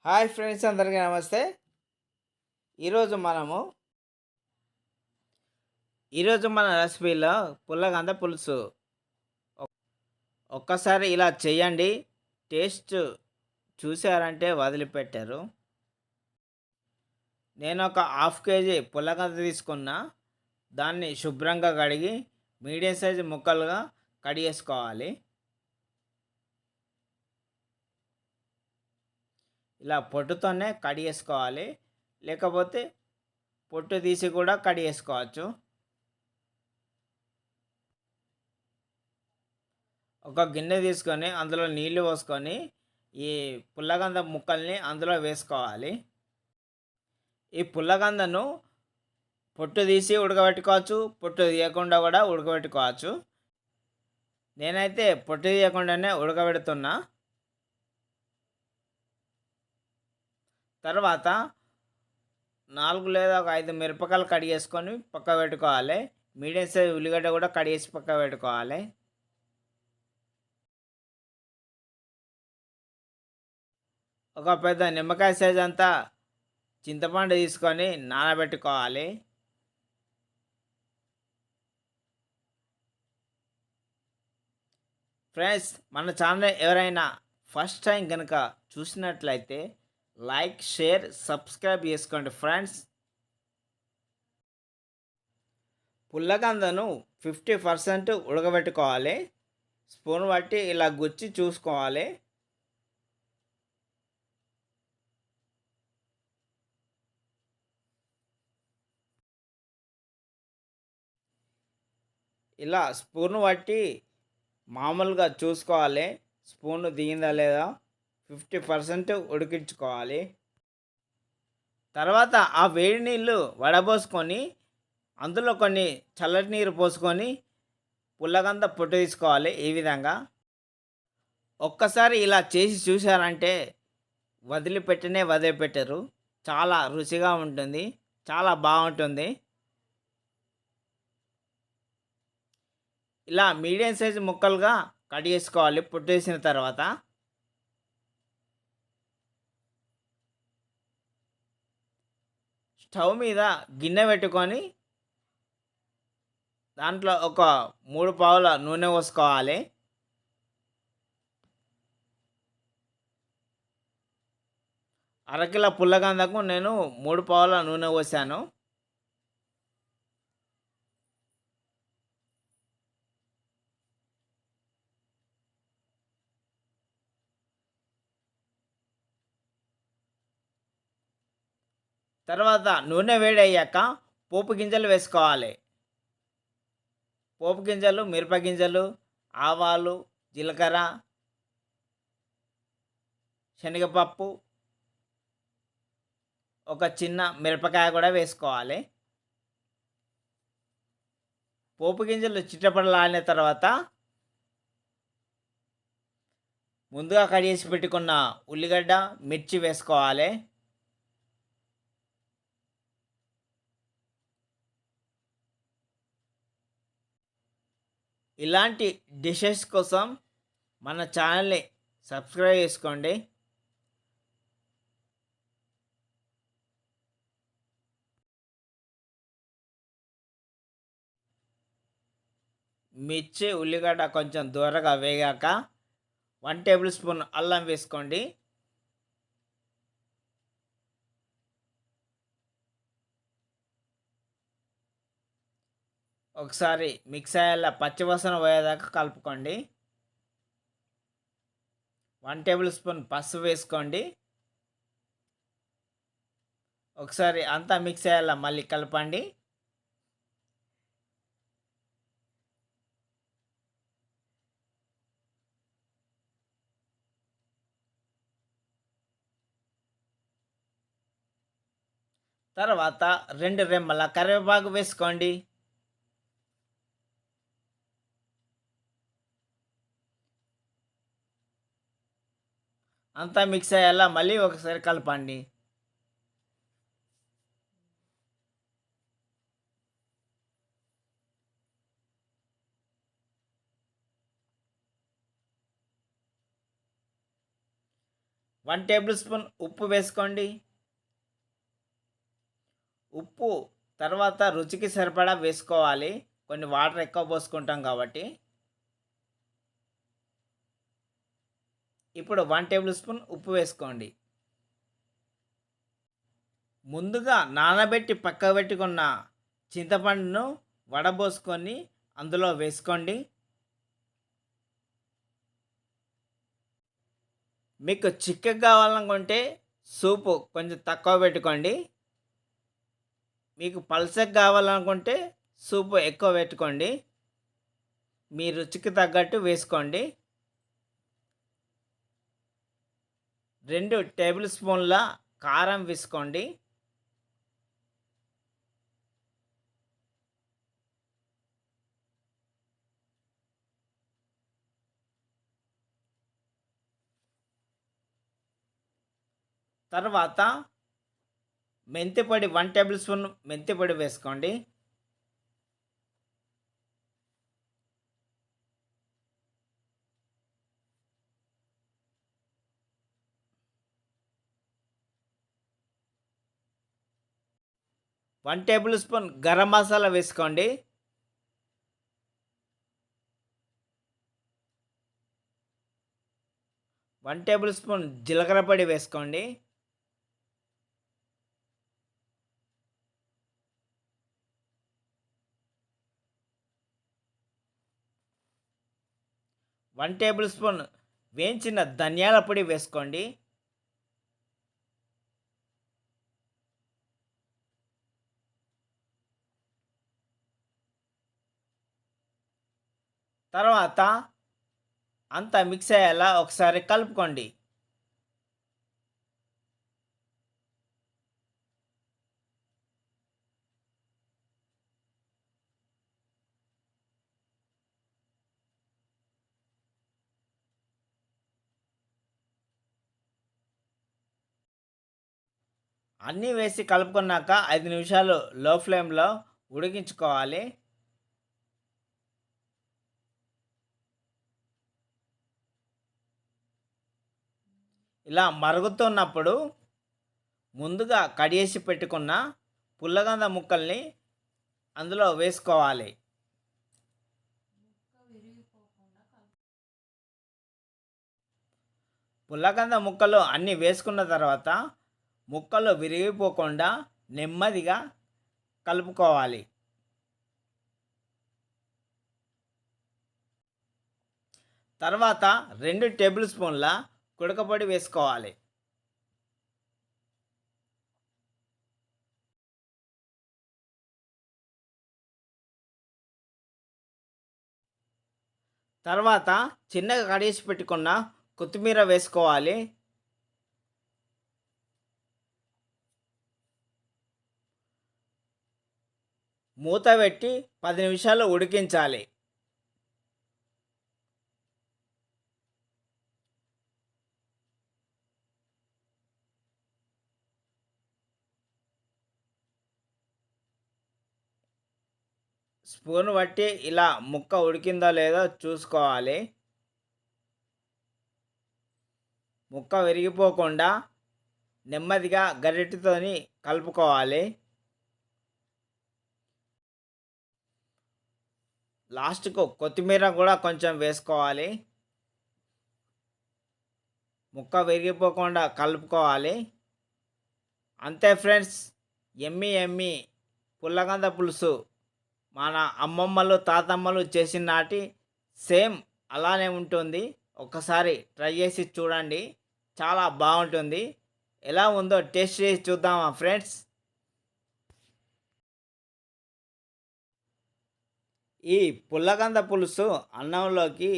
Hi friends, అందరికీ నమస్తే. ఈరోజు మనము ఈరోజు మన రెసిపీలో పుల్లగంద పులుసు. ఒక్ ఒక్కసారి ఇలా చేయండి. టేస్ట్ చూసారంటే వదిలిపెట్టరు. నేను ఒక హాఫ్ కేజీ పుల్లగంద తీసుకున్నా. దాన్ని శుభ్రంగా కడిగి మీడియం సైజు ముక్కలుగా కట్ చేసుకోవాలి. ఇలా పొట్టుతోనే కట్ చేసుకోవాలి. లేకపోతే పొట్టు తీసి కూడా కట్ చేసుకోవచ్చు. ఒక గిన్నె తీసుకొని అందులో నీళ్లు పోసుకొని ఈ పుల్లగంద ముక్కల్ని అందులో వేసుకోవాలి. ఈ పుల్లగందను పొట్టు తీసి ఉడకబెట్టుకోవచ్చు, పొట్టు తీయకుండా కూడా ఉడకబెట్టుకోవచ్చు. నేనైతే పొట్టు తీయకుండానే ఉడకబెడుతున్నా. తర్వాత 4 లేదా ఒక 5 మిరపకాయలు కట్ చేసుకొని పక్క పెట్టుకోవాలి. మీడియం సైజ్ ఉల్లిగడ్డ కూడా కట్ చేసి పక్క పెట్టుకోవాలి. ఒక పెద్ద నిమ్మకాయ సైజ్ అంతా చింతపండు తీసుకొని నానబెట్టుకోవాలి. ఫ్రెండ్స్, మన ఛానల్ ఎవరైనా ఫస్ట్ టైం కనుక చూసినట్లయితే లైక్, షేర్, సబ్స్క్రైబ్ చేసుకోండి ఫ్రెండ్స్. పుల్లగందను 50% ఉడకబెట్టుకోవాలి. స్పూన్ బట్టి ఇలా గుచ్చి చూసుకోవాలి. ఇలా స్పూన్ బట్టి మామూలుగా చూసుకోవాలి. స్పూన్ దిగిందా లేదా 50% ఉడికించుకోవాలి. తర్వాత ఆ వేడి నీళ్ళు వడబోసుకొని అందులో కొన్ని చల్లటి నీరు పోసుకొని పుల్లగంద పొట్టు తీసుకోవాలి. ఈ విధంగా ఒక్కసారి ఇలా చేసి చూశారంటే వదిలిపెట్టరు. చాలా రుచిగా ఉంటుంది, చాలా బాగుంటుంది. ఇలా మీడియం సైజు ముక్కలుగా కట్ చేసుకోవాలి. పొట్టు వేసిన తర్వాత స్టవ్ మీద గిన్నె పెట్టుకొని దాంట్లో ఒక 3 పావుల నూనె పోసుకోవాలి. అరకిలో పుల్లగందకు నేను 3 పావుల నూనె పోసాను. తర్వాత నూనె వేడి అయ్యాక పోపు గింజలు వేసుకోవాలి. పోపు గింజలు, మిరపగింజలు, ఆవాలు, జీలకర్ర, శనగపప్పు, ఒక చిన్న మిరపకాయ కూడా వేసుకోవాలి. పోపు గింజలు చిట్టపడలాడిన తర్వాత ముందుగా కట్ చేసి పెట్టుకున్న ఉల్లిగడ్డ, మిర్చి వేసుకోవాలి. ఇలాంటి డిషెస్ కోసం మన ఛానల్ని సబ్స్క్రైబ్ చేసుకోండి. మిర్చి, ఉల్లిగడ్డ కొంచెం దూరగా వేగాక 1 టేబుల్ స్పూన్ అల్లం వేసుకోండి. ఒకసారి మిక్స్ అయ్యేలా పచ్చివాసన పోయేదాకా కలుపుకోండి. 1 టేబుల్ స్పూన్ పసుపు వేసుకోండి. ఒకసారి అంతా మిక్స్ అయ్యేలా మళ్ళీ కలపండి. తర్వాత 2 రెమ్మల కరివేపాకు వేసుకోండి. అంతా మిక్స్ అయ్యేలా మళ్ళీ ఒకసారి కలపండి. 1 టేబుల్ స్పూన్ ఉప్పు వేసుకోండి. ఉప్పు తర్వాత రుచికి సరిపడా వేసుకోవాలి. కొన్ని వాటర్ ఎక్కువ పోసుకుంటాం కాబట్టి. ఇప్పుడు 1 టేబుల్ స్పూన్ ఉప్పు వేసుకోండి. ముందుగా నానబెట్టి పక్కకు పెట్టుకున్న చింతపండును వడబోసుకొని అందులో వేసుకోండి. మీకు చిక్కగా కావాలనుకుంటే సూపు కొంచెం తక్కువ పెట్టుకోండి. మీకు పల్చగా కావాలనుకుంటే సూపు ఎక్కువ పెట్టుకోండి. మీ రుచికి తగ్గట్టు వేసుకోండి. 2 టేబుల్ స్పూన్ల కారం వేసుకోండి. తర్వాత మెంతి పొడి 1 టేబుల్ స్పూన్ మెంతి పొడి వేసుకోండి. One tablespoon garam masala వేసుకోండి. వన్ టేబుల్ స్పూన్ జీలకర్ర పొడి వేసుకోండి. వన్ టేబుల్ స్పూన్ వేయించిన ధనియాల పొడి వేసుకోండి. తర్వాత అంతా మిక్స్ అయ్యేలా ఒకసారి కలుపుకోండి. అన్నీ వేసి కలుపుకున్నాక 5 నిమిషాలు లో ఫ్లేమ్లో ఉడికించుకోవాలి. ఇలా మరుగుతున్నప్పుడు ముందుగా కడిగేసి పెట్టుకున్న పుల్లగంద ముక్కల్ని అందులో వేసుకోవాలి. పుల్లగంద ముక్కలు అన్నీ వేసుకున్న తర్వాత ముక్కలు విరిగిపోకుండా నెమ్మదిగా కలుపుకోవాలి. తర్వాత 2 టేబుల్ స్పూన్ల కుడకపొడి వేసుకోవాలి. తర్వాత చిన్నగా కడిగేసి పెట్టుకున్న కొత్తిమీర వేసుకోవాలి. మూత పెట్టి 10 నిమిషాలు ఉడికించాలి. స్పూన్ బట్టి ఇలా ముక్క ఉడికిందో లేదో చూసుకోవాలి. ముక్క విరిగిపోకుండా నెమ్మదిగా గరిటెతోని కలుపుకోవాలి. లాస్ట్కు కొత్తిమీర కూడా కొంచెం వేసుకోవాలి. ముక్క విరిగిపోకుండా కలుపుకోవాలి. అంతే ఫ్రెండ్స్, ఎమ్మి ఎమ్మి పుల్లగంద పులుసు మన అమ్మమ్మలు తాతమ్మలు చేసిన నాటి సేమ్ అలానే ఉంటుంది. ఒక్కసారి ట్రై చేసి చూడండి, చాలా బాగుంటుంది. ఎలా ఉందో టేస్ట్ చేసి చూద్దామా ఫ్రెండ్స్. ఈ పుల్లగంద పులుసు అన్నంలోకి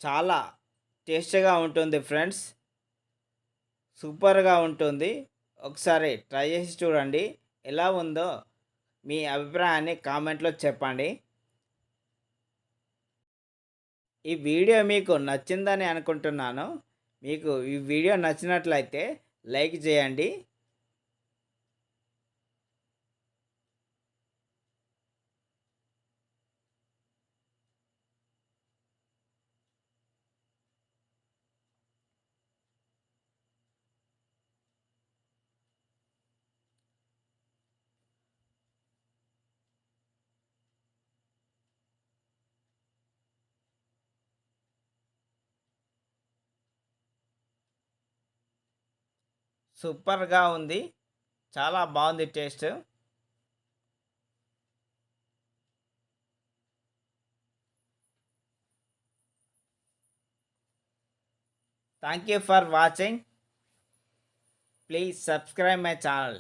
చాలా టేస్టీగా ఉంటుంది ఫ్రెండ్స్, సూపర్గా ఉంటుంది. ఒకసారి ట్రై చేసి చూడండి, ఎలా ఉందో మీ అభిప్రాయాన్ని కామెంట్లో చెప్పండి. ఈ వీడియో మీకు నచ్చిందని అనుకుంటున్నాను. మీకు ఈ వీడియో నచ్చినట్లయితే లైక్ చేయండి. సూపర్‌గా ఉంది. చాలా బాగుంది taste. Thank you for watching. Please subscribe my channel.